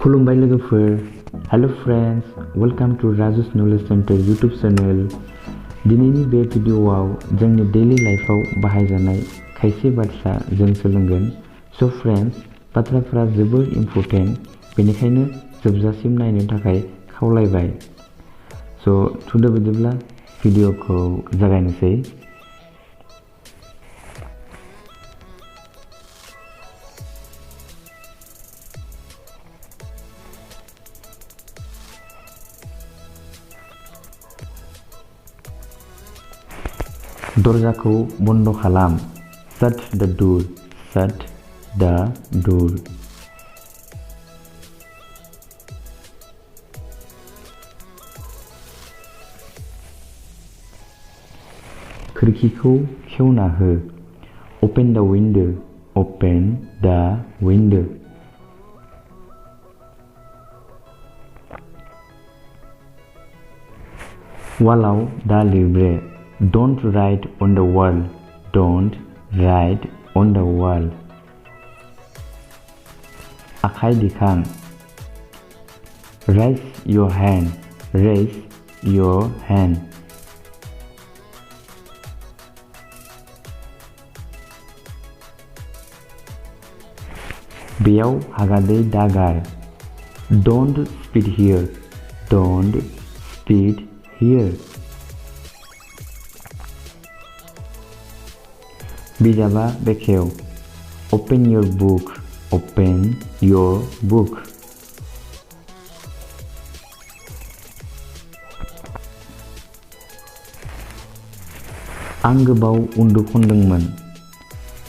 खुलुमबाय लोगोफोर, hello friends, welcome to Raju's knowledge centre YouTube channel. दिनैनि बे भिडिअ'आव जोंनि डेली लाइफआव बाहायजानाय खायसे बाथ्रा जों सोलोंगोन। सो फ्रेंड्स, बाथ्राफोरा जोबोर इम्पोर्टेन्ट, बेनिखायनो जोबजासिम नायनो थाखाय खावलायबाय। सो थुदो बिदिब्ला भिडिअ'खौ जागायनोसै। दरजाखौ बन्द खालाम। Shut the door. Shut the door. खोरखिखौ खेवना हो। Open the window. Open the window. वालाव दा लिरब्रे। Don't write on the wall. Don't write on the wall. आखाइ दिखां। Raise your hand. Raise your hand. बेयाव हागादै दागार। Don't spit here. Don't spit here. बिजाबा बेखेव। Open your book. Open your book. आं गोबाव उन्दुखनदोंमोन।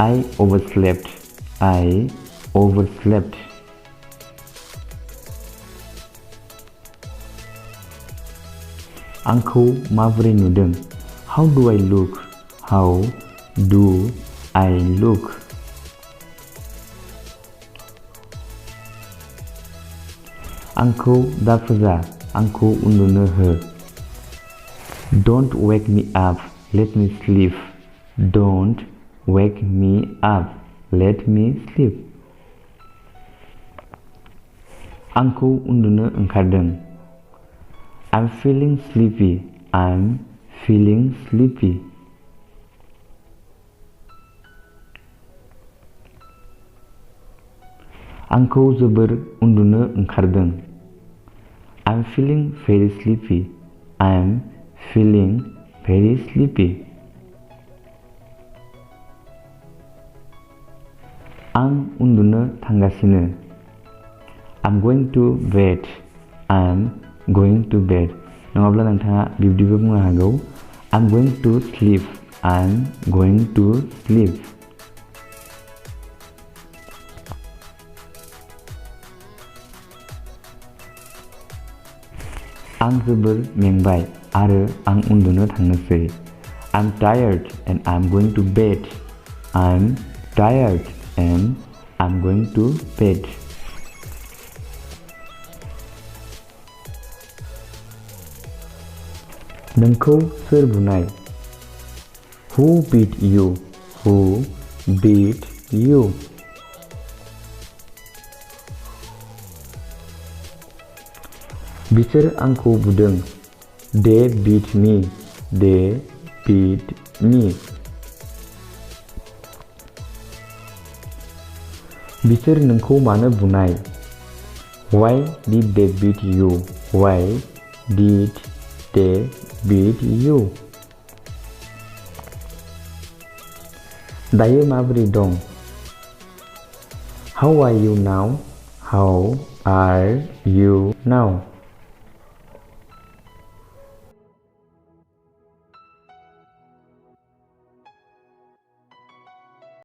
I overslept. I overslept. आंखौ माबोरै नुदों? How do I look? How do I look? आंखौ दाफोजा, आंखौ उन्दुनो हो। Don't wake me up. Let me sleep. Don't wake me up. Let me sleep. आंखौ उन्दुनो ओंखारदों। I'm feeling sleepy. I'm feeling sleepy. आंखौ जोबोर उन्दुनो ओंखारदों। I'm feeling very sleepy. I'm feeling very sleepy. आं उन्दुनो थांगासिनो। I'm going to bed. I'm going to bed. नङाब्ला नोंथाङा बिब्दिबो बुंनो हागौ। I'm going to sleep. I'm going to sleep. आं जोबोर मेंबाय आरो आं उन्दुनो थांनोसै। I'm tired and I'm going to bed. I'm tired and I'm going to bed. नोंखौ सोर बुनाय? Who beat you? Who beat you? बिसोर आंखौ बुदों। They beat me. They beat me. बिसोर नोंखौ मानो बुनाय? Why did they beat you? Why did they beat you? दायो माबोरै दं? How are you now? How are you now?